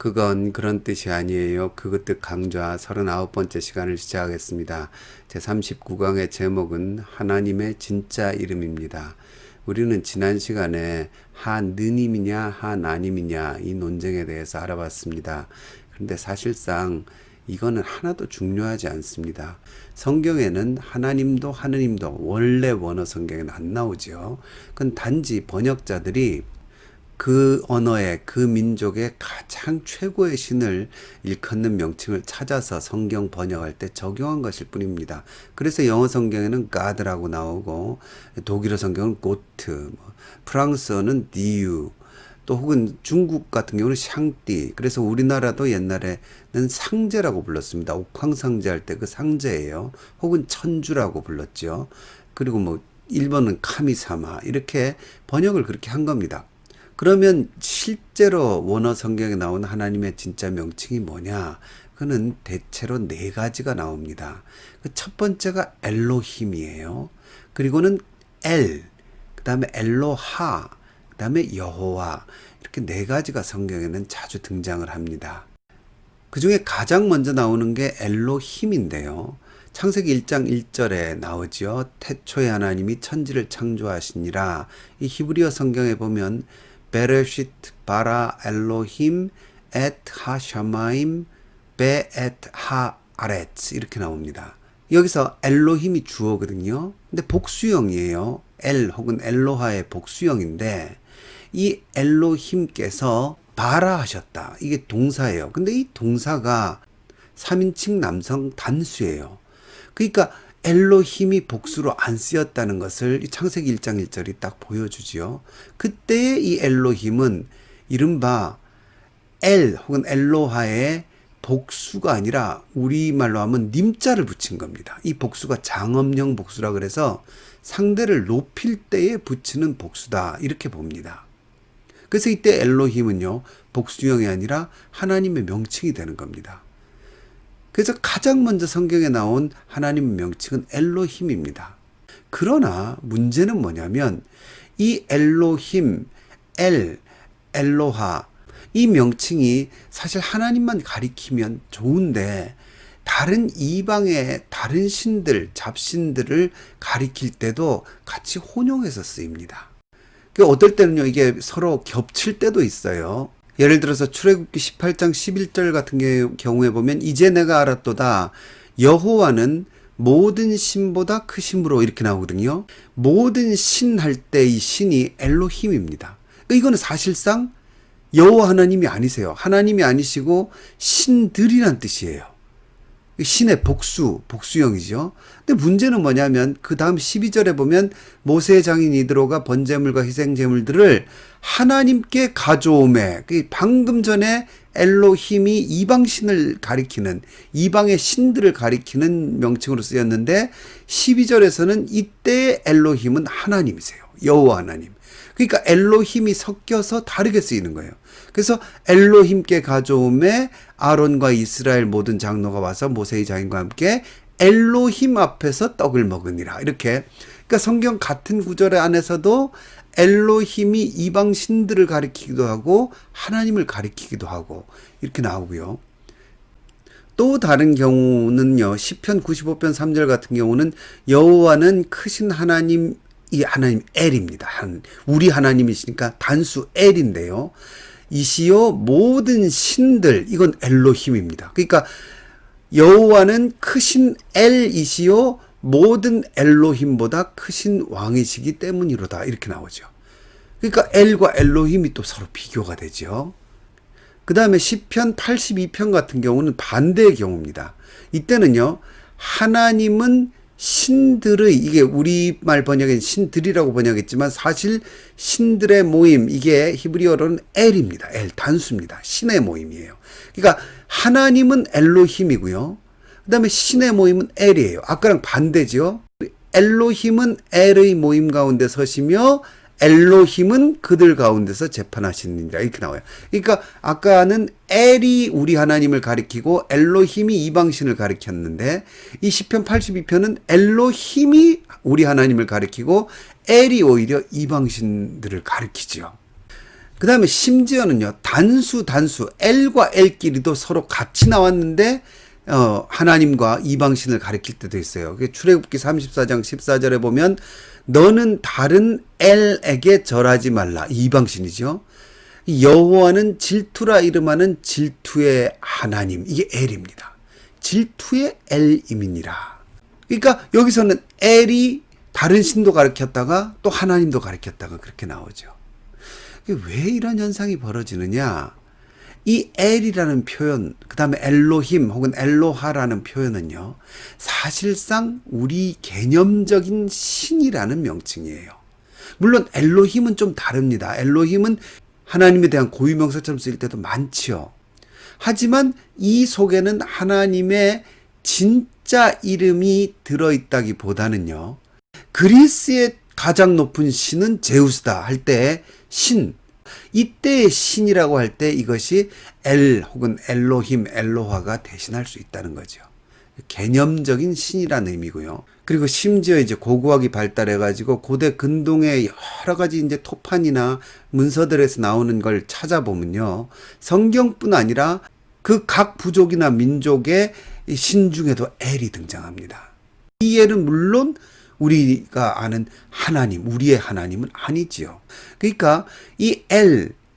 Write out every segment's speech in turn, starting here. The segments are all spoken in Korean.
그건 그런 뜻이 아니에요. 그것 뜻 강좌 39번째 시간을 시작하겠습니다. 제39강의 제목은 하나님의 진짜 이름입니다. 우리는 지난 시간에 하느님이냐 하나님이냐 이 논쟁에 대해서 알아봤습니다. 그런데 사실상 이거는 하나도 중요하지 않습니다. 성경에는 하나님도 하느님도 원래 원어 성경에는 안 나오죠. 그건 단지 번역자들이 그 언어의 그 민족의 가장 최고의 신을 일컫는 명칭을 찾아서 성경 번역할 때 적용한 것일 뿐입니다. 그래서 영어 성경에는 God라고 나오고 독일어 성경은 Gott, 프랑스어는 Dieu, 또 혹은 중국 같은 경우는 샹띠. 그래서 우리나라도 옛날에는 상제라고 불렀습니다. 옥황상제 할 때 그 상제예요. 혹은 천주라고 불렀죠. 그리고 일본은 카미사마, 이렇게 번역을 그렇게 한 겁니다. 그러면 실제로 원어 성경에 나온 하나님의 진짜 명칭이 뭐냐? 그는 대체로 네 가지가 나옵니다. 그 첫 번째가 엘로힘이에요. 그리고는 엘, 그 다음에 엘로하, 그 다음에 여호와, 이렇게 네 가지가 성경에는 자주 등장을 합니다. 그 중에 가장 먼저 나오는 게 엘로힘인데요. 창세기 1장 1절에 나오죠. 태초에 하나님이 천지를 창조하시니라. 이 히브리어 성경에 보면 베레시트 바라 엘로힘 엣 하샤마임 베엣 하아렛 이렇게 나옵니다. 여기서 엘로힘이 주어거든요. 근데 복수형이에요. 엘 혹은 엘로하의 복수형인데 이 엘로힘께서 바라하셨다. 이게 동사예요. 근데 이 동사가 3인칭 남성 단수예요. 그러니까 엘로힘이 복수로 안 쓰였다는 것을 창세기 1장 1절이 딱 보여주지요. 그때의 이 엘로힘은 이른바 엘 혹은 엘로하의 복수가 아니라 우리말로 하면 님자를 붙인 겁니다. 이 복수가 장엄령 복수라 그래서 상대를 높일 때에 붙이는 복수다, 이렇게 봅니다. 그래서 이때 엘로힘은요, 복수형이 아니라 하나님의 명칭이 되는 겁니다. 그래서 가장 먼저 성경에 나온 하나님의 명칭은 엘로힘입니다. 그러나 문제는 뭐냐면 이 엘로힘, 엘로하, 이 명칭이 사실 하나님만 가리키면 좋은데 다른 이방의 다른 신들, 잡신들을 가리킬 때도 같이 혼용해서 쓰입니다. 어떨 때는요, 이게 서로 겹칠 때도 있어요. 예를 들어서 출애굽기 18장 11절 같은 경우에 보면 이제 내가 알았도다 여호와는 모든 신보다 크심으로 이렇게 나오거든요. 모든 신 할 때 이 신이 엘로힘입니다. 이거는 사실상 여호와 하나님이 아니세요. 하나님이 아니시고 신들이란 뜻이에요. 신의 복수형이죠. 근데 문제는 뭐냐면 그 다음 12절에 보면 모세의 장인 이드로가 번제물과 희생제물들을 하나님께 가져오매, 방금 전에 엘로힘이 이방신을 가리키는, 이방의 신들을 가리키는 명칭으로 쓰였는데 12절에서는 이때의 엘로힘은 하나님이세요. 여호와 하나님. 그러니까 엘로힘이 섞여서 다르게 쓰이는 거예요. 그래서 엘로힘께 가져오매 아론과 이스라엘 모든 장로가 와서 모세의 장인과 함께 엘로힘 앞에서 떡을 먹으니라. 이렇게. 그러니까 성경 같은 구절 안에서도 엘로힘이 이방 신들을 가리키기도 하고 하나님을 가리키기도 하고 이렇게 나오고요. 또 다른 경우는요. 시편 95편 3절 같은 경우는 여호와는 크신 하나님, 이 하나님 엘입니다. 우리 하나님이시니까 단수 엘인데요. 이시요 모든 신들, 이건 엘로힘입니다. 그러니까 여호와는 크신 엘이시요 모든 엘로힘보다 크신 왕이시기 때문이로다, 이렇게 나오죠. 그러니까 엘과 엘로힘이 또 서로 비교가 되죠. 그 다음에 시편 82편 같은 경우는 반대의 경우입니다. 이때는요, 하나님은 신들의, 이게 우리말 번역엔 신들이라고 번역했지만 사실 신들의 모임, 이게 히브리어로는 엘입니다. 엘, 단수입니다. 신의 모임이에요. 그러니까 하나님은 엘로힘이고요. 그 다음에 신의 모임은 엘이에요. 아까랑 반대죠. 엘로힘은 엘의 모임 가운데 서시며 엘로힘은 그들 가운데서 재판하시느니라, 이렇게 나와요. 그러니까 아까는 엘이 우리 하나님을 가리키고 엘로힘이 이방신을 가리켰는데 이 시편 82편은 엘로힘이 우리 하나님을 가리키고 엘이 오히려 이방신들을 가리키죠. 그 다음에 심지어는요, 단수, L과 L끼리도 서로 같이 나왔는데, 하나님과 이방신을 가리킬 때도 있어요. 출애굽기 34장 14절에 보면, 너는 다른 L에게 절하지 말라. 이방신이죠. 여호와는 질투라 이름하는 질투의 하나님. 이게 L입니다. 질투의 L임이니라. 그러니까 여기서는 L이 다른 신도 가르쳤다가 또 하나님도 가르쳤다가 그렇게 나오죠. 왜 이런 현상이 벌어지느냐? 이 엘이라는 표현, 그 다음에 엘로힘 혹은 엘로하라는 표현은요, 사실상 우리 개념적인 신이라는 명칭이에요. 물론 엘로힘은 좀 다릅니다. 엘로힘은 하나님에 대한 고유명사처럼 쓰일 때도 많지요. 하지만 이 속에는 하나님의 진짜 이름이 들어있다기보다는요, 그리스의 가장 높은 신은 제우스다 할 때 신, 이때의 신이라고 할 때 이것이 엘 혹은 엘로힘, 엘로하가 대신할 수 있다는 거죠. 개념적인 신이라는 의미고요. 그리고 심지어 이제 고고학이 발달해가지고 고대 근동의 여러 가지 이제 토판이나 문서들에서 나오는 걸 찾아보면요, 성경뿐 아니라 그 각 부족이나 민족의 신 중에도 엘이 등장합니다. 이 엘은 물론 우리가 아는 하나님, 우리의 하나님은 아니지요. 그러니까 이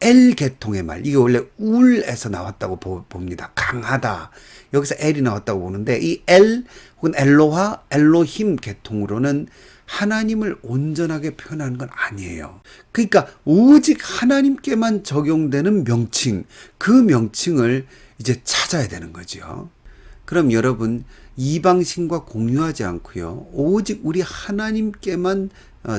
엘 계통의 말, 이게 원래 울에서 나왔다고 봅니다. 강하다. 여기서 엘이 나왔다고 보는데, 이 엘 혹은 엘로하, 엘로힘 계통으로는 하나님을 온전하게 표현하는 건 아니에요. 그러니까 오직 하나님께만 적용되는 명칭, 그 명칭을 이제 찾아야 되는 거죠. 그럼 여러분, 이방신과 공유하지 않고요, 오직 우리 하나님께만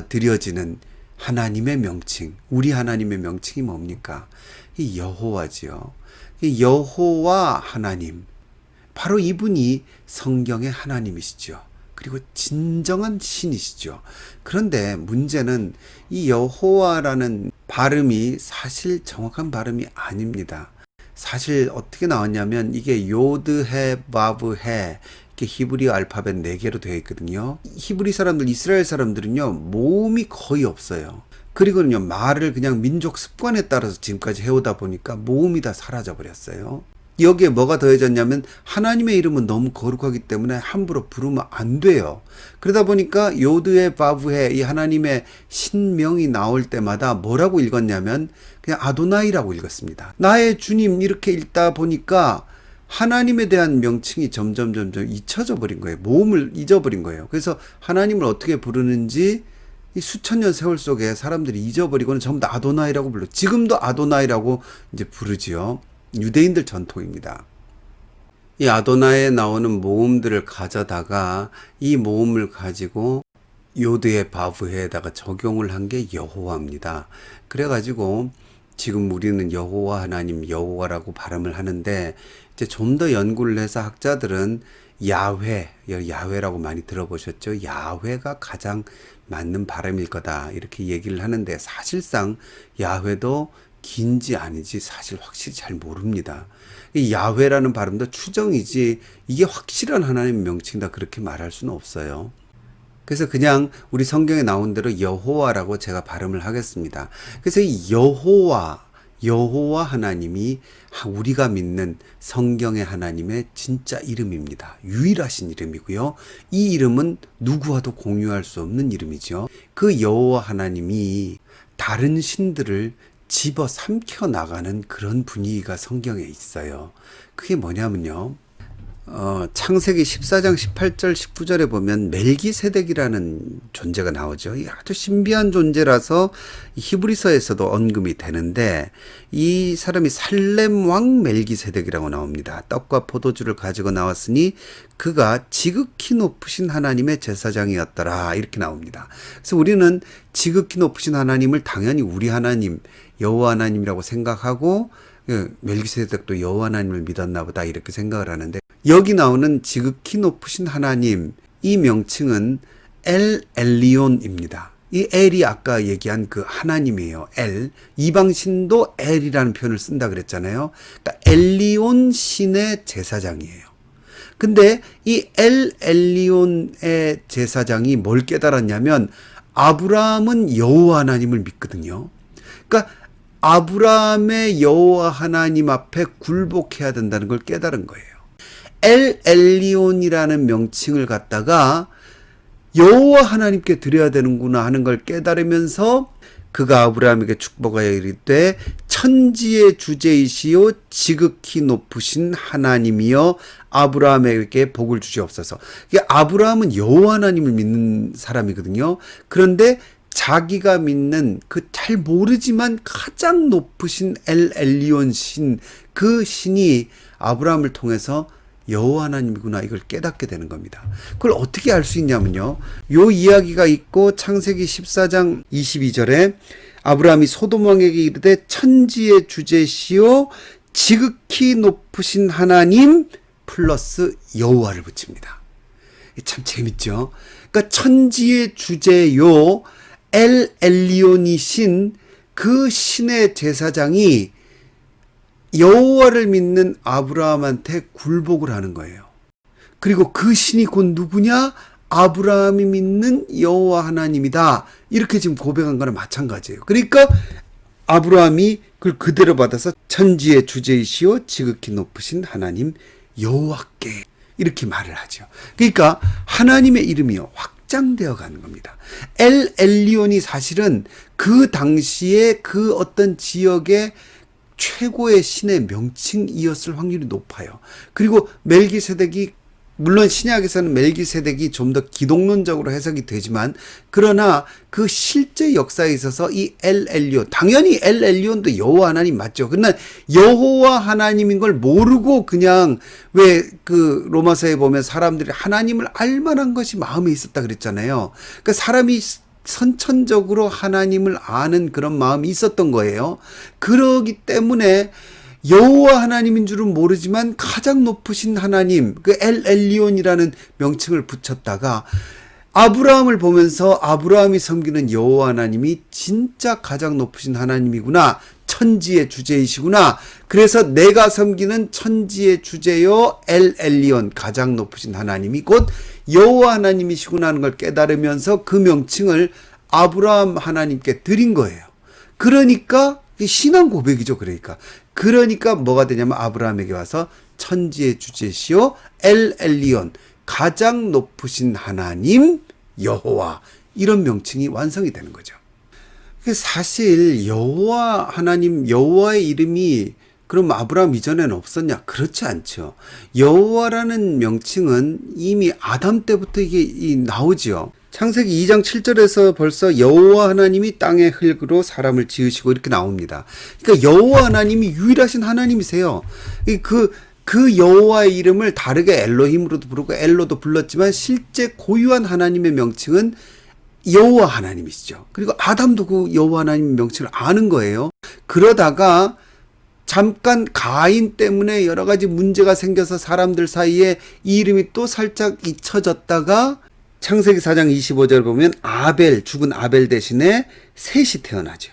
드려지는 하나님의 명칭, 우리 하나님의 명칭이 뭡니까? 이 여호와지요. 이 여호와 하나님, 바로 이분이 성경의 하나님이시죠. 그리고 진정한 신이시죠. 그런데 문제는 이 여호와라는 발음이 사실 정확한 발음이 아닙니다. 사실 어떻게 나왔냐면, 이게 요드해, 바브해, 이렇게 히브리 알파벳 4개로 되어 있거든요. 히브리 사람들, 이스라엘 사람들은요, 모음이 거의 없어요. 그리고는요, 말을 그냥 민족 습관에 따라서 지금까지 해오다 보니까 모음이 다 사라져 버렸어요. 여기에 뭐가 더해졌냐면, 하나님의 이름은 너무 거룩하기 때문에 함부로 부르면 안 돼요. 그러다 보니까 요드해, 바브해, 이 하나님의 신명이 나올 때마다 뭐라고 읽었냐면 그냥 아도나이라고 읽었습니다. 나의 주님, 이렇게 읽다 보니까 하나님에 대한 명칭이 점점 잊혀져 버린 거예요. 모음을 잊어버린 거예요. 그래서 하나님을 어떻게 부르는지 이 수천 년 세월 속에 사람들이 잊어버리고는 전부 다 아도나이라고 불러. 지금도 아도나이라고 이제 부르지요. 유대인들 전통입니다. 이 아도나이에 나오는 모음들을 가져다가 이 모음을 가지고 요드의 바브해에다가 적용을 한 게 여호와입니다. 그래가지고 지금 우리는 여호와 하나님, 여호와라고 발음을 하는데, 이제 좀 더 연구를 해서 학자들은 야훼라고 많이 들어보셨죠? 야훼가 가장 맞는 발음일 거다, 이렇게 얘기를 하는데, 사실상 야훼도 긴지 아니지 사실 확실히 잘 모릅니다. 이 야훼라는 발음도 추정이지 이게 확실한 하나님의 명칭이다 그렇게 말할 수는 없어요. 그래서 그냥 우리 성경에 나온 대로 여호와라고 제가 발음을 하겠습니다. 그래서 이 여호와 하나님이 우리가 믿는 성경의 하나님의 진짜 이름입니다. 유일하신 이름이고요. 이 이름은 누구와도 공유할 수 없는 이름이죠. 그 여호와 하나님이 다른 신들을 집어 삼켜 나가는 그런 분위기가 성경에 있어요. 그게 뭐냐면요, 창세기 14장 18절 19절에 보면 멜기세덱이라는 존재가 나오죠. 이 아주 신비한 존재라서 히브리서에서도 언급이 되는데, 이 사람이 살렘 왕 멜기세덱이라고 나옵니다. 떡과 포도주를 가지고 나왔으니 그가 지극히 높으신 하나님의 제사장이었더라, 이렇게 나옵니다. 그래서 우리는 지극히 높으신 하나님을 당연히 우리 하나님 여호와 하나님이라고 생각하고, 멜기세덱도 여호와 하나님을 믿었나 보다 이렇게 생각을 하는데, 여기 나오는 지극히 높으신 하나님, 이 명칭은 엘 엘리온입니다. 이 엘이 아까 얘기한 그 하나님이에요. 엘. 이방신도 엘이라는 표현을 쓴다 그랬잖아요. 그러니까 엘리온 신의 제사장이에요. 근데 이 엘 엘리온의 제사장이 뭘 깨달았냐면, 아브라함은 여호와 하나님을 믿거든요. 그러니까 아브라함의 여호와 하나님 앞에 굴복해야 된다는 걸 깨달은 거예요. 엘 엘리온이라는 명칭을 갖다가 여호와 하나님께 드려야 되는구나 하는 걸 깨달으면서 그가 아브라함에게 축복하여 이르되 천지의 주제이시요 지극히 높으신 하나님이여 아브라함에게 복을 주시옵소서. 이게 아브라함은 여호와 하나님을 믿는 사람이거든요. 그런데 자기가 믿는 그 잘 모르지만 가장 높으신 엘 엘리온 신, 그 신이 아브라함을 통해서 여호와 하나님이구나 이걸 깨닫게 되는 겁니다. 그걸 어떻게 알 수 있냐면요, 요 이야기가 있고 창세기 14장 22절에 아브라함이 소돔 왕에게 이르되 천지의 주제시요 지극히 높으신 하나님 플러스 여호와를 붙입니다. 참 재밌죠. 그러니까 천지의 주제요 엘 엘리온이신 그 신의 제사장이 여호와를 믿는 아브라함한테 굴복을 하는 거예요. 그리고 그 신이 곧 누구냐? 아브라함이 믿는 여호와 하나님이다. 이렇게 지금 고백한 거랑 마찬가지예요. 그러니까 아브라함이 그걸 그대로 받아서 천지의 주제이시요 지극히 높으신 하나님 여호와께 이렇게 말을 하죠. 그러니까 하나님의 이름이요 확장되어 가는 겁니다. 엘 엘리온이 사실은 그 당시에 그 어떤 지역의 최고의 신의 명칭이었을 확률이 높아요. 그리고 멜기세덱이, 물론 신약에서는 멜기세덱이 좀 더 기독론적으로 해석이 되지만, 그러나 그 실제 역사에 있어서 이 엘 엘리온, 당연히 엘 엘리온도 여호와 하나님 맞죠. 그러나 여호와 하나님인 걸 모르고 그냥, 왜 그 로마서에 보면 사람들이 하나님을 알만한 것이 마음에 있었다 그랬잖아요. 그러니까 사람이 선천적으로 하나님을 아는 그런 마음이 있었던 거예요. 그러기 때문에 여호와 하나님인 줄은 모르지만 가장 높으신 하나님, 그 엘 엘리온이라는 명칭을 붙였다가 아브라함을 보면서 아브라함이 섬기는 여호와 하나님이 진짜 가장 높으신 하나님이구나, 천지의 주제이시구나, 그래서 내가 섬기는 천지의 주제요 엘 엘리온, 가장 높으신 하나님이 곧 여호와 하나님이시구나 하는 걸 깨달으면서 그 명칭을 아브라함 하나님께 드린 거예요. 그러니까 신앙 고백이죠. 그러니까 뭐가 되냐면 아브라함에게 와서 천지의 주제시요 엘 엘리온, 가장 높으신 하나님 여호와, 이런 명칭이 완성이 되는 거죠. 사실 여호와 하나님, 여호와의 이름이 그럼 아브라함 이전에는 없었냐? 그렇지 않죠. 여호와라는 명칭은 이미 아담 때부터 이게 나오죠. 창세기 2장 7절에서 벌써 여호와 하나님이 땅의 흙으로 사람을 지으시고 이렇게 나옵니다. 그러니까 여호와 하나님이 유일하신 하나님이세요. 그 여호와의 이름을 다르게 엘로힘으로도 부르고 엘로도 불렀지만 실제 고유한 하나님의 명칭은 여호와 하나님이시죠. 그리고 아담도 그 여호와 하나님의 명칭을 아는 거예요. 그러다가 잠깐 가인 때문에 여러 가지 문제가 생겨서 사람들 사이에 이 이름이 또 살짝 잊혀졌다가 창세기 4장 25절 보면 죽은 아벨 대신에 셋이 태어나죠.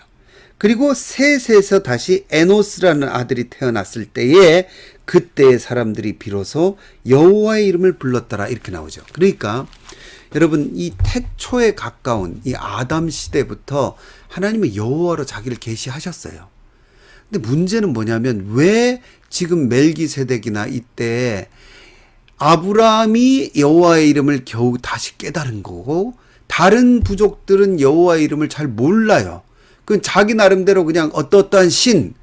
그리고 셋에서 다시 에노스라는 아들이 태어났을 때에 그때 사람들이 비로소 여호와의 이름을 불렀더라, 이렇게 나오죠. 그러니까 여러분, 이 태초에 가까운 이 아담 시대부터 하나님의 여호와로 자기를 계시하셨어요. 근데 문제는 뭐냐면 왜 지금 멜기세덱이나 이때 아브라함이 여호와의 이름을 겨우 다시 깨달은 거고 다른 부족들은 여호와의 이름을 잘 몰라요. 그건 자기 나름대로 그냥 어떠한 신,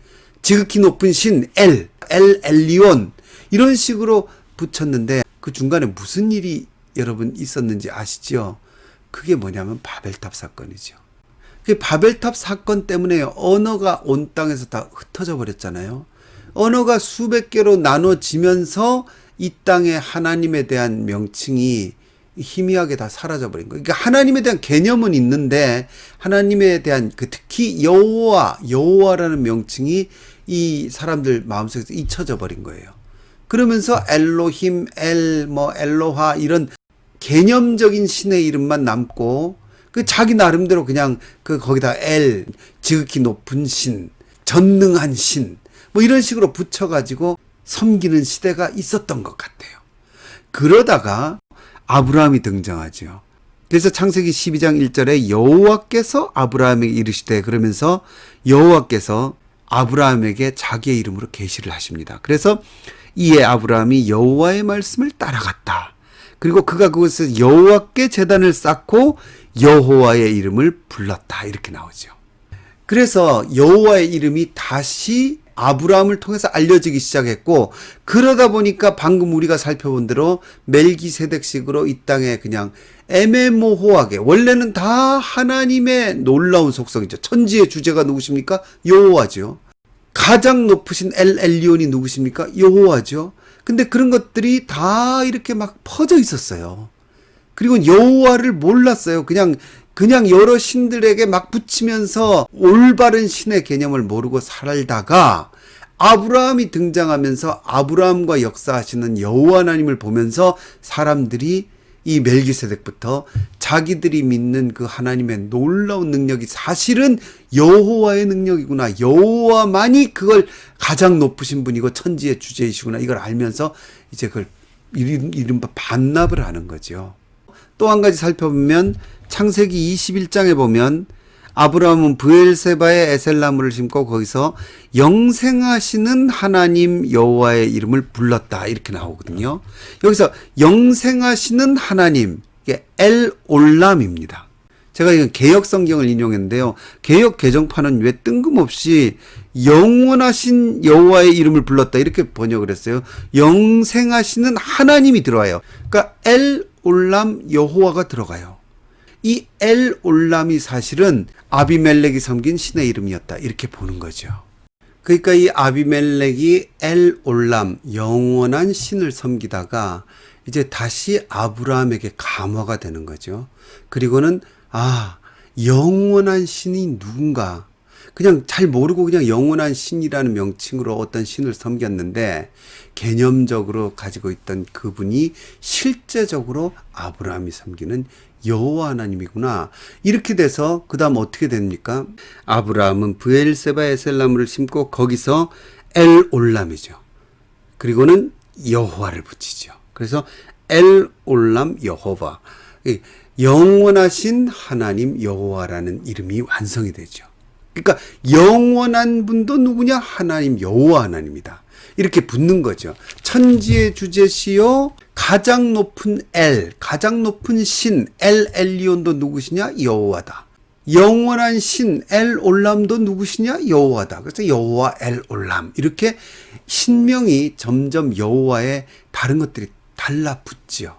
지극히 높은 신, 엘 엘리온 이런 식으로 붙였는데 그 중간에 무슨 일이 여러분 있었는지 아시죠? 그게 뭐냐면 바벨탑 사건이죠. 그 바벨탑 사건 때문에 언어가 온 땅에서 다 흩어져 버렸잖아요. 언어가 수백 개로 나눠지면서 이 땅에 하나님에 대한 명칭이 희미하게 다 사라져버린 거예요. 그러니까 하나님에 대한 개념은 있는데 하나님에 대한 특히 여호와라는 명칭이 이 사람들 마음속에서 잊혀져 버린 거예요. 그러면서 엘로힘, 엘로하 이런 개념적인 신의 이름만 남고 자기 나름대로 그냥 거기다 지극히 높은 신, 전능한 신 이런 식으로 붙여가지고 섬기는 시대가 있었던 것 같아요. 그러다가 아브라함이 등장하죠. 그래서 창세기 12장 1절에 여호와께서 아브라함에게 이르시되, 그러면서 여호와께서 아브라함에게 자기의 이름으로 계시를 하십니다. 그래서 이에 아브라함이 여호와의 말씀을 따라갔다. 그리고 그가 그곳에서 여호와께 제단을 쌓고 여호와의 이름을 불렀다. 이렇게 나오죠. 그래서 여호와의 이름이 다시 아브라함을 통해서 알려지기 시작했고, 그러다 보니까 방금 우리가 살펴본 대로 멜기세덱식으로 이 땅에 그냥 애매모호하게, 원래는 다 하나님의 놀라운 속성이죠. 천지의 주제가 누구십니까? 여호와죠. 가장 높으신 엘 엘리온이 누구십니까? 여호와죠. 근데 그런 것들이 다 이렇게 막 퍼져 있었어요. 그리고 여호와를 몰랐어요. 그냥 여러 신들에게 막 붙이면서 올바른 신의 개념을 모르고 살다가 아브라함이 등장하면서 아브라함과 역사하시는 여호와 하나님을 보면서 사람들이 이 멜기세덱부터 자기들이 믿는 그 하나님의 놀라운 능력이 사실은 여호와의 능력이구나. 여호와만이 그걸 가장 높으신 분이고 천지의 주제이시구나. 이걸 알면서 이제 그걸 이른바 반납을 하는 거죠. 또 한 가지 살펴보면 창세기 21장에 보면 아브라함은 브엘세바에 에셀나무를 심고 거기서 영생하시는 하나님 여호와의 이름을 불렀다. 이렇게 나오거든요. 여기서 영생하시는 하나님, 이게 엘 올람입니다. 제가 이건 개역 성경을 인용했는데요. 개역 개정판은 왜 뜬금없이 영원하신 여호와의 이름을 불렀다 이렇게 번역을 했어요. 영생하시는 하나님이 들어와요. 그러니까 엘 올람 여호와가 들어가요. 이 엘 올람이 사실은 아비멜렉이 섬긴 신의 이름이었다 이렇게 보는 거죠. 그러니까 이 아비멜렉이 엘 올람 영원한 신을 섬기다가 이제 다시 아브라함에게 감화가 되는 거죠. 그리고는 영원한 신이 누군가, 그냥 잘 모르고 그냥 영원한 신이라는 명칭으로 어떤 신을 섬겼는데 개념적으로 가지고 있던 그분이 실제적으로 아브라함이 섬기는 여호와 하나님이구나. 이렇게 돼서 그 다음 어떻게 됩니까? 아브라함은 브엘세바 에셀나무를 심고 거기서 엘 올람이죠. 그리고는 여호와를 붙이죠. 그래서 엘 올람 여호와, 영원하신 하나님 여호와라는 이름이 완성이 되죠. 그러니까 영원한 분도 누구냐? 하나님 여호와 하나님이다. 이렇게 붙는 거죠. 천지의 주제시요 가장 높은 엘, 가장 높은 신 엘 엘리온도 누구시냐? 여호와다. 영원한 신 엘 올람도 누구시냐? 여호와다. 그래서 여호와 엘 올람, 이렇게 신명이 점점 여호와의 다른 것들이 달라붙지요.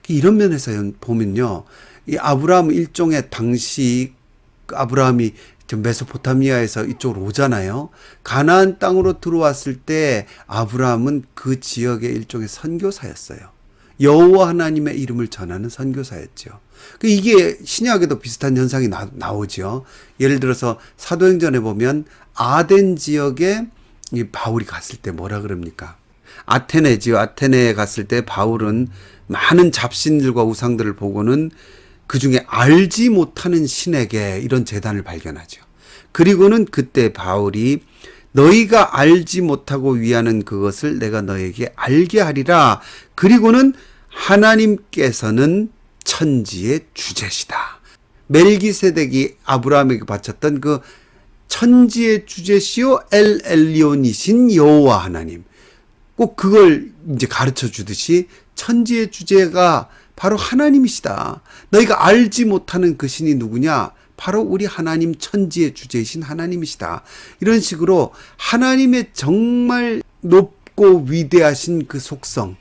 이런 면에서 보면요, 이 아브라함 일종의 당시 아브라함이 메소포타미아에서 이쪽으로 오잖아요. 가나안 땅으로 들어왔을 때 아브라함은 그 지역의 일종의 선교사였어요. 여호와 하나님의 이름을 전하는 선교사였죠. 이게 신약에도 비슷한 현상이 나오죠. 예를 들어서 사도행전에 보면 아덴 지역에 이 바울이 갔을 때 뭐라 그럽니까? 아테네지요. 아테네에 갔을 때 바울은 많은 잡신들과 우상들을 보고는 그 중에 알지 못하는 신에게 이런 제단을 발견하죠. 그리고는 그때 바울이 너희가 알지 못하고 위하는 그것을 내가 너에게 알게 하리라. 그리고는 하나님께서는 천지의 주제시다. 멜기세덱이 아브라함에게 바쳤던 그 천지의 주제시요 엘 엘리온이신 여호와 하나님, 꼭 그걸 이제 가르쳐 주듯이 천지의 주제가 바로 하나님이시다. 너희가 알지 못하는 그 신이 누구냐? 바로 우리 하나님, 천지의 주제이신 하나님이시다. 이런 식으로 하나님의 정말 높고 위대하신 그 속성,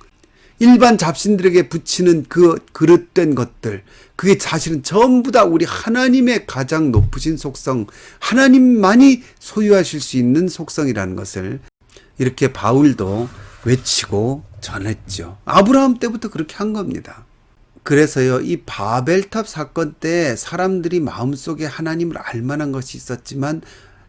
일반 잡신들에게 붙이는 그 그릇된 것들, 그게 사실은 전부 다 우리 하나님의 가장 높으신 속성, 하나님만이 소유하실 수 있는 속성이라는 것을 이렇게 바울도 외치고 전했죠. 아브라함 때부터 그렇게 한 겁니다. 그래서요, 이 바벨탑 사건 때 사람들이 마음속에 하나님을 알만한 것이 있었지만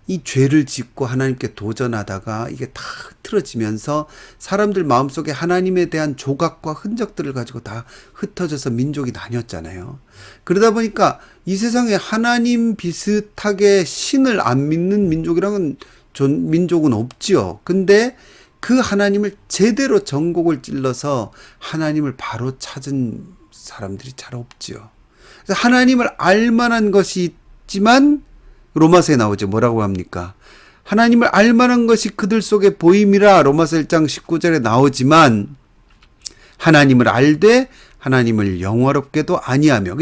이 죄를 짓고 하나님께 도전하다가 이게 다 흐트러지면서 사람들 마음속에 하나님에 대한 조각과 흔적들을 가지고 다 흩어져서 민족이 나뉘었잖아요. 그러다 보니까 이 세상에 하나님 비슷하게 신을 안 믿는 민족은 없지요. 근데 그 하나님을 제대로 전곡을 찔러서 하나님을 바로 찾은 사람들이 잘 없지요. 그래서 하나님을 알만한 것이 있지만 로마서에 나오죠. 뭐라고 합니까? 하나님을 알만한 것이 그들 속에 보임이라 로마서 1장 19절에 나오지만 하나님을 알되 하나님을 영화롭게도 아니하며,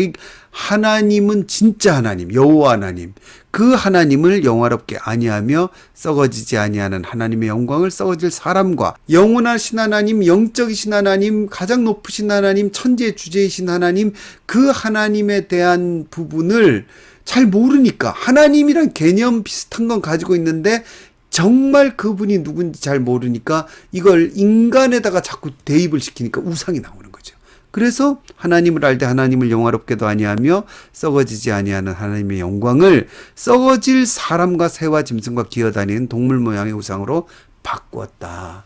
하나님은 진짜 하나님, 여호와 하나님, 그 하나님을 영화롭게 아니하며 썩어지지 아니하는 하나님의 영광을 썩어질 사람과 영원하신 하나님, 영적이신 하나님, 가장 높으신 하나님, 천지의 주제이신 하나님, 그 하나님에 대한 부분을 잘 모르니까, 하나님이란 개념 비슷한 건 가지고 있는데 정말 그분이 누군지 잘 모르니까 이걸 인간에다가 자꾸 대입을 시키니까 우상이 나오는 거죠. 그래서 하나님을 알되 하나님을 영화롭게도 아니하며 썩어지지 아니하는 하나님의 영광을 썩어질 사람과 새와 짐승과 기어다니는 동물 모양의 우상으로 바꾸었다.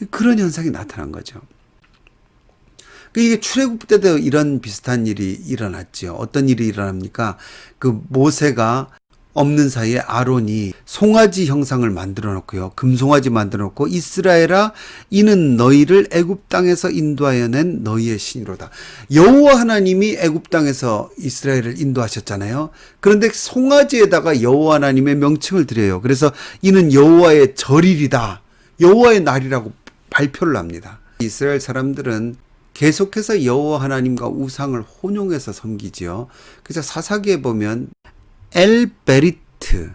그런 현상이 나타난 거죠. 이게 출애굽 때도 이런 비슷한 일이 일어났죠. 어떤 일이 일어납니까? 그 모세가 없는 사이에 아론이 송아지 형상을 만들어 놓고요. 금송아지 만들어 놓고, 이스라엘아 이는 너희를 애굽 땅에서 인도하여 낸 너희의 신이로다. 여호와 하나님이 애굽 땅에서 이스라엘을 인도하셨잖아요. 그런데 송아지에다가 여호와 하나님의 명칭을 드려요. 그래서 이는 여호와의 절일이다, 여호와의 날이라고 발표를 합니다. 이스라엘 사람들은 계속해서 여호와 하나님과 우상을 혼용해서 섬기지요. 그래서 사사기에 보면 엘베리트,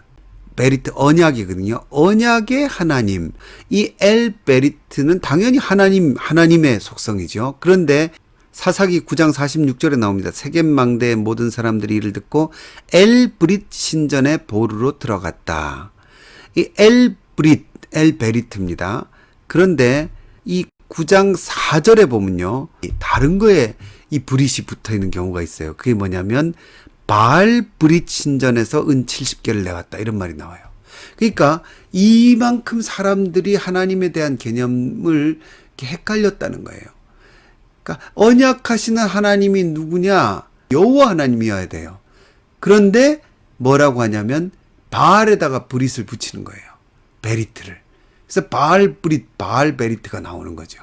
베리트 언약이거든요. 언약의 하나님, 이 엘베리트는 당연히 하나님의 속성이죠. 그런데 사사기 9장 46절에 나옵니다. 세겜 망대의 모든 사람들이 이를 듣고 엘브릿 신전의 보루로 들어갔다. 이 엘베리트입니다. 그런데 이 9장 4절에 보면요, 다른 거에 이 브릿이 붙어 있는 경우가 있어요. 그게 뭐냐면 바알 브릿 신전에서 은 70개를 내왔다, 이런 말이 나와요. 그러니까 이만큼 사람들이 하나님에 대한 개념을 이렇게 헷갈렸다는 거예요. 그러니까 언약하시는 하나님이 누구냐? 여호와 하나님이어야 돼요. 그런데 뭐라고 하냐면 바알에다가 브릿을 붙이는 거예요. 베리트를. 그래서 바알 브릿, 바알 베리트가 나오는 거죠.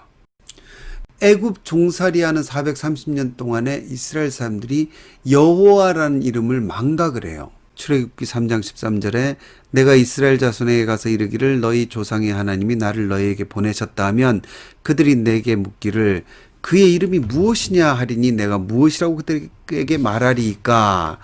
애굽 종살이하는 430년 동안에 이스라엘 사람들이 여호와라는 이름을 망각을 해요. 출애굽기 3장 13절에 내가 이스라엘 자손에게 가서 이르기를 너희 조상의 하나님이 나를 너희에게 보내셨다 하면 그들이 내게 묻기를 그의 이름이 무엇이냐 하리니 내가 무엇이라고 그들에게 말하리이까.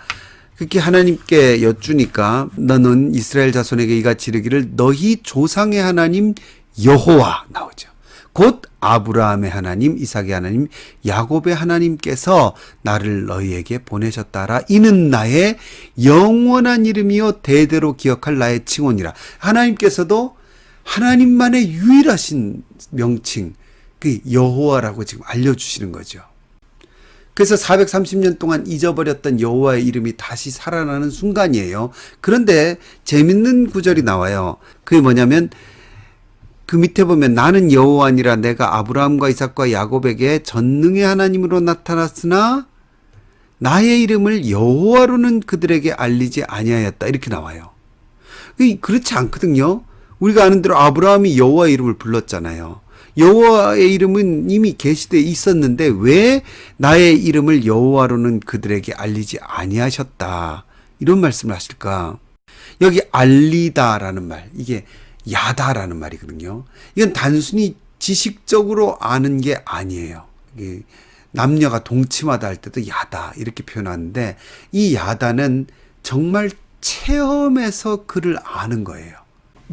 그렇게 하나님께 여쭈니까 너는 이스라엘 자손에게 이같이 이르기를 너희 조상의 하나님 여호와 나오죠. 곧 아브라함의 하나님, 이삭의 하나님, 야곱의 하나님께서 나를 너희에게 보내셨다라. 이는 나의 영원한 이름이요 대대로 기억할 나의 칭언이라. 하나님께서도 하나님만의 유일하신 명칭, 그 여호와라고 지금 알려주시는 거죠. 그래서 430년 동안 잊어버렸던 여호와의 이름이 다시 살아나는 순간이에요. 그런데 재밌는 구절이 나와요. 그게 뭐냐면 그 밑에 보면 나는 여호와니라 내가 아브라함과 이삭과 야곱에게 전능의 하나님으로 나타났으나 나의 이름을 여호와로는 그들에게 알리지 아니하였다, 이렇게 나와요. 그렇지 않거든요. 우리가 아는 대로 아브라함이 여호와의 이름을 불렀잖아요. 여호와의 이름은 이미 계시되어 있었는데 왜 나의 이름을 여호와로는 그들에게 알리지 아니하셨다, 이런 말씀을 하실까? 여기 알리다라는 말, 이게 야다라는 말이거든요. 이건 단순히 지식적으로 아는 게 아니에요. 남녀가 동침하다 할 때도 야다 이렇게 표현하는데 이 야다는 정말 체험해서 그를 아는 거예요.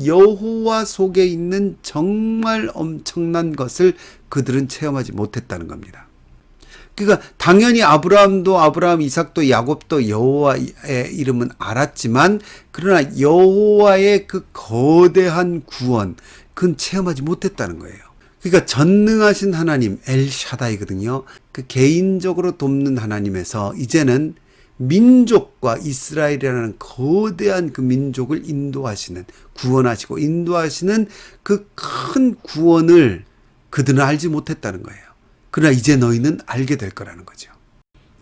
여호와 속에 있는 정말 엄청난 것을 그들은 체험하지 못했다는 겁니다. 그러니까 당연히 아브라함도 아브라함, 이삭도 야곱도 여호와의 이름은 알았지만 그러나 여호와의 그 거대한 구원, 그건 체험하지 못했다는 거예요. 그러니까 전능하신 하나님 엘샤다이거든요. 그 개인적으로 돕는 하나님에서 이제는 민족과 이스라엘이라는 거대한 그 민족을 인도하시는, 구원하시고 인도하시는 그 큰 구원을 그들은 알지 못했다는 거예요. 그러나 이제 너희는 알게 될 거라는 거죠.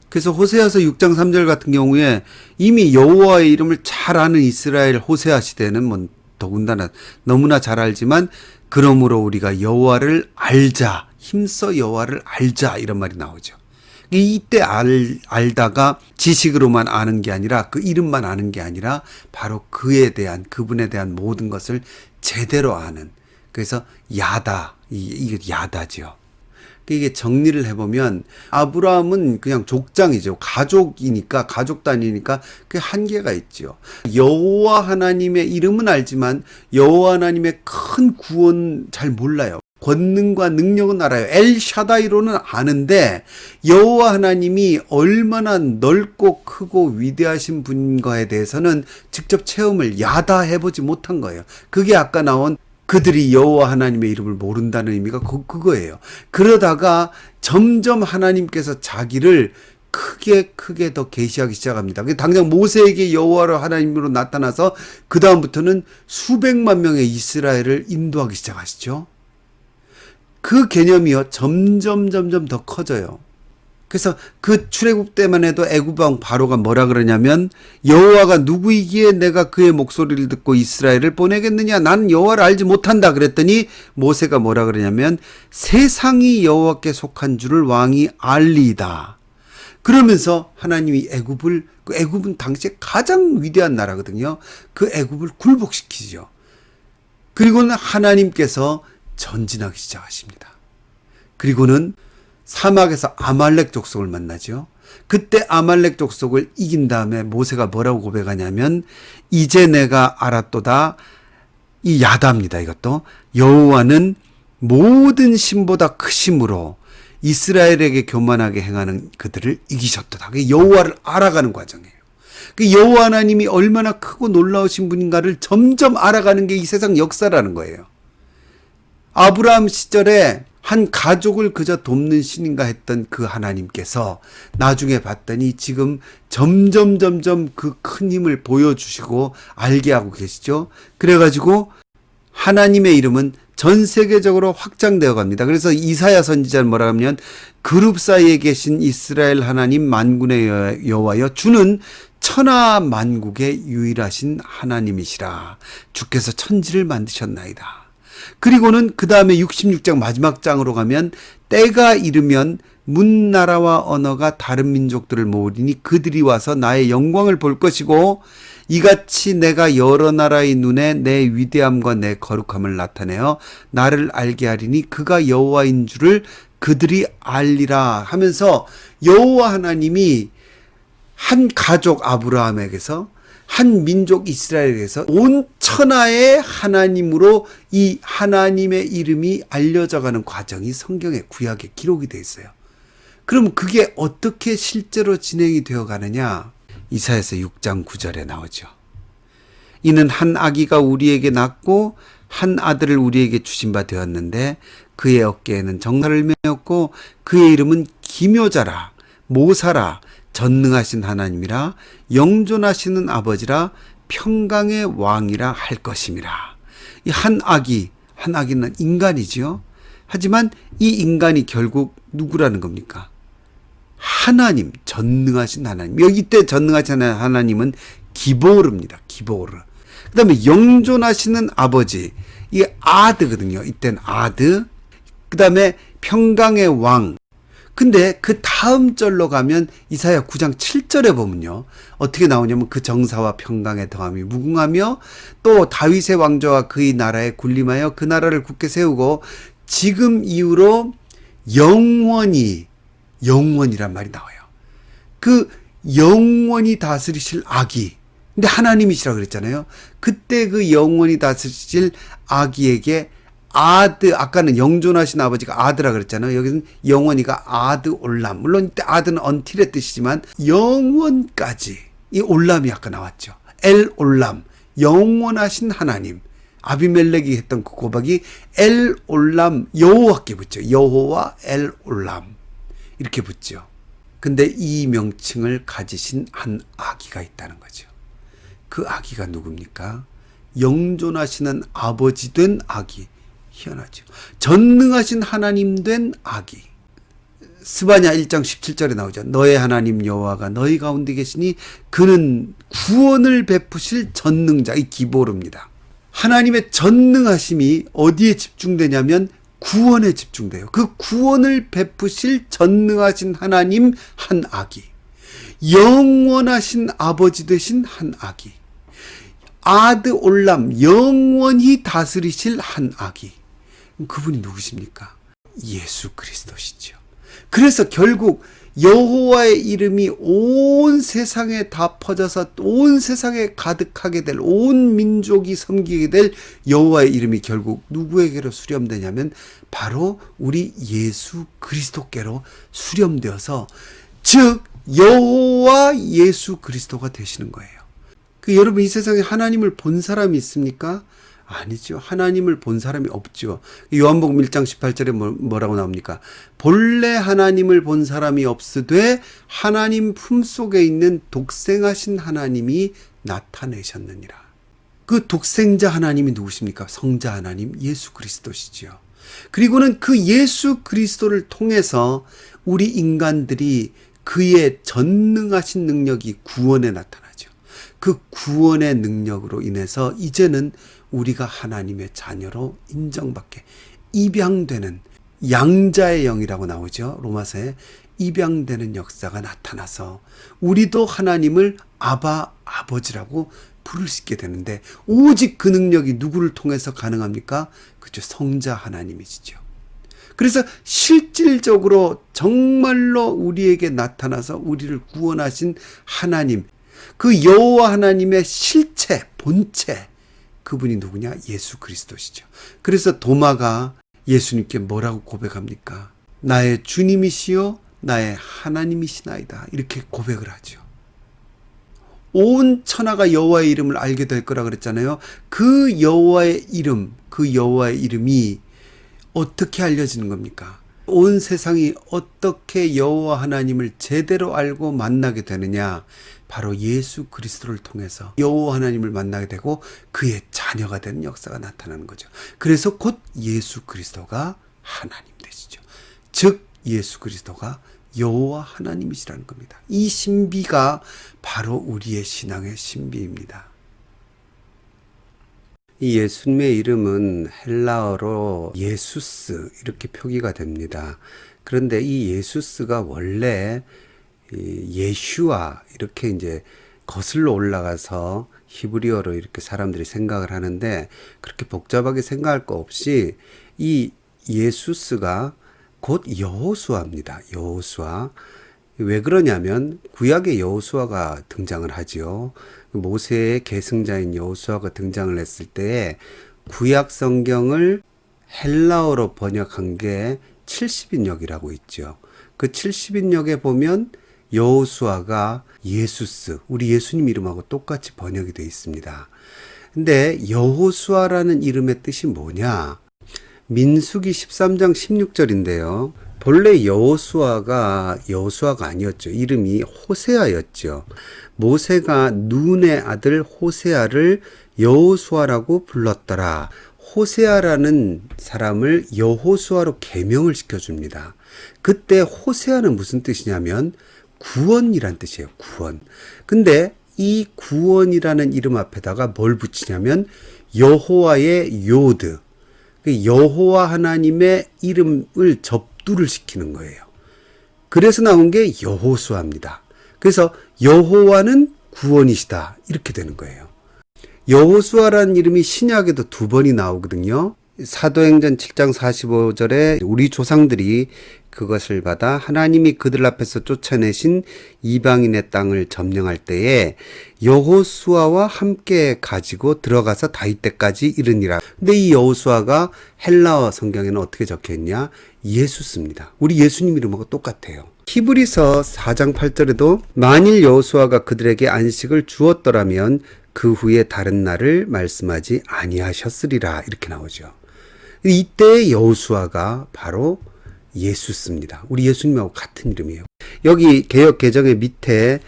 그래서 호세아서 6장 3절 같은 경우에 이미 여호와의 이름을 잘 아는 이스라엘 호세아 시대는 뭐 더군다나 너무나 잘 알지만 그러므로 우리가 여호와를 알자, 힘써 여호와를 알자, 이런 말이 나오죠. 이때 알다가 지식으로만 아는 게 아니라 그 이름만 아는 게 아니라 바로 그분에 대한 모든 것을 제대로 아는. 그래서 야다. 이게 야다죠. 이게 정리를 해보면 아브라함은 그냥 족장이죠. 가족이니까, 가족 단위니까 그 한계가 있죠. 여호와 하나님의 이름은 알지만 여호와 하나님의 큰 구원 잘 몰라요. 권능과 능력은 알아요. 엘샤다이로는 아는데 여호와 하나님이 얼마나 넓고 크고 위대하신 분인가에 대해서는 직접 체험을 야다 해보지 못한 거예요. 그게 아까 나온 그들이 여호와 하나님의 이름을 모른다는 의미가 그거예요. 그러다가 점점 하나님께서 자기를 크게 더 계시하기 시작합니다. 당장 모세에게 여호와 하나님으로 나타나서 그 다음부터는 수백만 명의 이스라엘을 인도하기 시작하시죠. 그 개념이요 점점 더 커져요. 그래서 그 출애굽 때만 해도 애굽 왕 바로가 뭐라 그러냐면 여호와가 누구이기에 내가 그의 목소리를 듣고 이스라엘을 보내겠느냐, 나는 여호와를 알지 못한다 그랬더니 모세가 뭐라 그러냐면 세상이 여호와께 속한 줄을 왕이 알리이다. 그러면서 하나님이 애굽은 당시에 가장 위대한 나라거든요. 그 애굽을 굴복시키죠. 그리고는 하나님께서 전진하기 시작하십니다. 그리고는 사막에서 아말렉 족속을 만나죠. 그때 아말렉 족속을 이긴 다음에 모세가 뭐라고 고백하냐면 이제 내가 알았도다. 이 야다입니다. 이것도 여호와는 모든 신보다 크심으로 이스라엘에게 교만하게 행하는 그들을 이기셨도다. 그게 여호와를 알아가는 과정이에요. 그 여호와 하나님이 얼마나 크고 놀라우신 분인가를 점점 알아가는 게 이 세상 역사라는 거예요. 아브라함 시절에 한 가족을 그저 돕는 신인가 했던 그 하나님께서 나중에 봤더니 지금 점점 그 큰 힘을 보여주시고 알게 하고 계시죠. 그래가지고 하나님의 이름은 전 세계적으로 확장되어 갑니다. 그래서 이사야 선지자는 뭐라 하면 그룹 사이에 계신 이스라엘 하나님 만군의 여호와여 주는 천하 만국의 유일하신 하나님이시라. 주께서 천지를 만드셨나이다. 그리고는 그 다음에 66장 마지막 장으로 가면 때가 이르면 문나라와 언어가 다른 민족들을 모으리니 그들이 와서 나의 영광을 볼 것이고 이같이 내가 여러 나라의 눈에 내 위대함과 내 거룩함을 나타내어 나를 알게 하리니 그가 여호와인 줄을 그들이 알리라 하면서 여호와 하나님이 한 가족 아브라함에게서 한 민족 이스라엘에게서 온 천하의 하나님으로 이 하나님의 이름이 알려져가는 과정이 성경의 구약에 기록이 되어 있어요. 그럼 그게 어떻게 실제로 진행이 되어 가느냐? 이사야서 6장 9절에 나오죠. 이는 한 아기가 우리에게 낳고 한 아들을 우리에게 주신 바 되었는데 그의 어깨에는 정사를 메었고 그의 이름은 기묘자라 모사라 전능하신 하나님이라 영존하시는 아버지라 평강의 왕이라 할 것임이라. 이 한 아기는 인간이지요. 하지만 이 인간이 결국 누구라는 겁니까? 하나님, 전능하신 하나님. 여기 때 전능하신 하나님은 기보르입니다. 기보르. 그 다음에 영존하시는 아버지. 이게 아드거든요. 이때는 아드. 그 다음에 평강의 왕. 근데 그 다음 절로 가면 이사야 9장 7절에 보면요. 어떻게 나오냐면 그 정사와 평강의 더함이 무궁하며 또 다윗의 왕조와 그의 나라에 군림하여 그 나라를 굳게 세우고 지금 이후로 영원이란 말이 나와요. 그 영원히 다스리실 아기. 근데 하나님이시라 그랬잖아요. 그때 그 영원히 다스리실 아기에게 아드, 아까는 영존하신 아버지가 아드라 그랬잖아요. 여기는 영원히가 아드 올람. 물론 이때 아드는 언틸의 뜻이지만 영원까지 이 올람이 아까 나왔죠. 엘 올람, 영원하신 하나님. 아비멜렉이 했던 그 고백이 엘 올람, 여호와께 붙죠. 여호와 엘 올람 이렇게 붙죠. 근데 이 명칭을 가지신 한 아기가 있다는 거죠. 그 아기가 누굽니까? 영존하시는 아버지 된 아기. 희한하죠. 전능하신 하나님 된 아기. 스바냐 1장 17절에 나오죠. 너의 하나님 여호와가 너희 가운데 계시니 그는 구원을 베푸실 전능자. 이 기보르입니다. 하나님의 전능하심이 어디에 집중되냐면 구원에 집중돼요. 그 구원을 베푸실 전능하신 하나님 한 아기, 영원하신 아버지 되신 한 아기, 아드 올람 영원히 다스리실 한 아기. 그분이 누구십니까? 예수 그리스도시죠. 그래서 결국 여호와의 이름이 온 세상에 다 퍼져서 온 세상에 가득하게 될, 온 민족이 섬기게 될 여호와의 이름이 결국 누구에게로 수렴되냐면 바로 우리 예수 그리스도께로 수렴되어서, 즉 여호와 예수 그리스도가 되시는 거예요. 여러분, 이 세상에 하나님을 본 사람이 있습니까? 아니죠. 하나님을 본 사람이 없죠. 요한복음 1장 18절에 뭐라고 나옵니까? 본래 하나님을 본 사람이 없으되 하나님 품속에 있는 독생하신 하나님이 나타내셨느니라. 그 독생자 하나님이 누구십니까? 성자 하나님 예수 그리스도시죠. 그리고는 그 예수 그리스도를 통해서 우리 인간들이 그의 전능하신 능력이 구원에 나타나죠. 그 구원의 능력으로 인해서 이제는 우리가 하나님의 자녀로 인정받게, 입양되는 양자의 영이라고 나오죠. 로마서에 입양되는 역사가 나타나서 우리도 하나님을 아바, 아버지라고 부를 수 있게 되는데, 오직 그 능력이 누구를 통해서 가능합니까? 그죠, 성자 하나님이시죠. 그래서 실질적으로 정말로 우리에게 나타나서 우리를 구원하신 하나님, 그 여호와 하나님의 실체, 본체, 그분이 누구냐? 예수 그리스도시죠. 그래서 도마가 예수님께 뭐라고 고백합니까? 나의 주님이시요 나의 하나님이시나이다, 이렇게 고백을 하죠. 온 천하가 여호와의 이름을 알게 될 거라 그랬잖아요. 그 여호와의 이름, 그 여호와의 이름이 어떻게 알려지는 겁니까? 온 세상이 어떻게 여호와 하나님을 제대로 알고 만나게 되느냐? 바로 예수 그리스도를 통해서 여호와 하나님을 만나게 되고 그의 자녀가 되는 역사가 나타나는 거죠. 그래서 곧 예수 그리스도가 하나님 되시죠. 즉 예수 그리스도가 여호와 하나님이시라는 겁니다. 이 신비가 바로 우리의 신앙의 신비입니다. 이 예수님의 이름은 헬라어로 예수스 이렇게 표기가 됩니다. 그런데 이 예수스가 원래 예슈아 이렇게 이제 거슬러 올라가서 히브리어로 이렇게 사람들이 생각을 하는데, 그렇게 복잡하게 생각할 거 없이 이 예수스가 곧 여호수아입니다. 여호수아. 왜 그러냐면 구약의 여호수아가 등장을 하지요. 모세의 계승자인 여호수아가 등장을 했을 때 구약 성경을 헬라어로 번역한 게 70인역이라고 있죠. 그 70인역에 보면 여호수아가 예수스, 우리 예수님 이름하고 똑같이 번역이 되어 있습니다. 근데 여호수아라는 이름의 뜻이 뭐냐? 민수기 13장 16절인데요. 본래 여호수아가 아니었죠. 이름이 호세아였죠. 모세가 눈의 아들 호세아를 여호수아라고 불렀더라. 호세아라는 사람을 여호수아로 계명을 시켜줍니다. 그때 호세아는 무슨 뜻이냐면 구원이란 뜻이에요. 구원. 근데 이 구원이라는 이름 앞에다가 뭘 붙이냐면 여호와의 요드, 여호와 하나님의 이름을 접두를 시키는 거예요. 그래서 나온 게 여호수아입니다. 그래서 여호와는 구원이시다, 이렇게 되는 거예요. 여호수아라는 이름이 신약에도 2번이 나오거든요. 사도행전 7장 45절에 우리 조상들이 그것을 받아 하나님이 그들 앞에서 쫓아내신 이방인의 땅을 점령할 때에 여호수아와 함께 가지고 들어가서 다윗 때까지 이르니라. 근데 이 여호수아가 헬라어 성경에는 어떻게 적혀있냐? 예수스입니다. 우리 예수님 이름하고 똑같아요. 히브리서 4장 8절에도 만일 여호수아가 그들에게 안식을 주었더라면 그 후에 다른 날을 말씀하지 아니하셨으리라, 이렇게 나오죠. 이때 여호수아가 바로 예수스입니다. 우리 예수님하고 같은 이름이에요. 여기 개역 개정의 밑에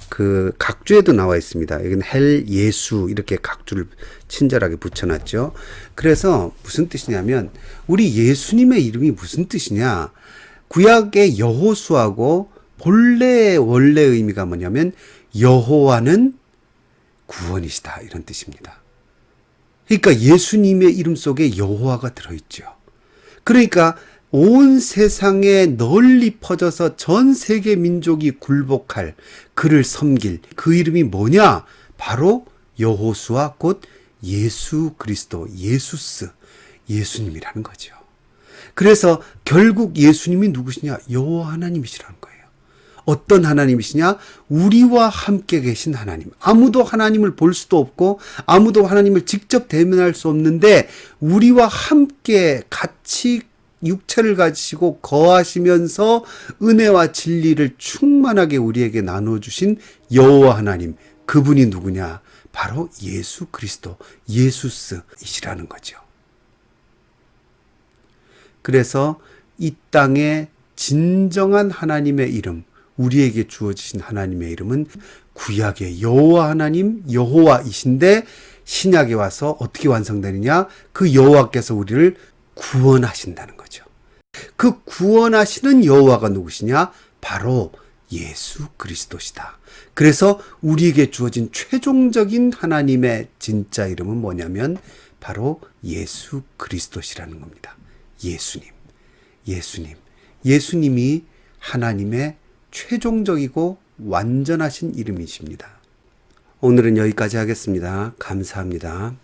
그 각주에도 나와 있습니다. 여기는 헬 예수 이렇게 각주를 친절하게 붙여놨죠. 그래서 무슨 뜻이냐면 우리 예수님의 이름이 무슨 뜻이냐? 구약의 여호수아고 본래의 원래 의미가 뭐냐면 여호와는 구원이시다, 이런 뜻입니다. 그러니까 예수님의 이름 속에 여호와가 들어있죠. 그러니까 온 세상에 널리 퍼져서 전 세계 민족이 굴복할, 그를 섬길 그 이름이 뭐냐? 바로 여호수아 곧 예수 그리스도, 예수스, 예수님이라는 거죠. 그래서 결국 예수님이 누구시냐? 여호와 하나님이시라는 거예요. 어떤 하나님이시냐? 우리와 함께 계신 하나님. 아무도 하나님을 볼 수도 없고 아무도 하나님을 직접 대면할 수 없는데 우리와 함께 같이 육체를 가지시고 거하시면서 은혜와 진리를 충만하게 우리에게 나눠주신 여호와 하나님, 그분이 누구냐? 바로 예수 그리스도, 예수스이시라는 거죠. 그래서 이 땅에 진정한 하나님의 이름, 우리에게 주어지신 하나님의 이름은 구약의 여호와 하나님, 여호와이신데 신약에 와서 어떻게 완성되느냐? 그 여호와께서 우리를 구원하신다는 거죠. 그 구원하시는 여호와가 누구시냐? 바로 예수 그리스도시다. 그래서 우리에게 주어진 최종적인 하나님의 진짜 이름은 뭐냐면 바로 예수 그리스도시라는 겁니다. 예수님, 예수님, 예수님이 하나님의 최종적이고 완전하신 이름이십니다. 오늘은 여기까지 하겠습니다. 감사합니다.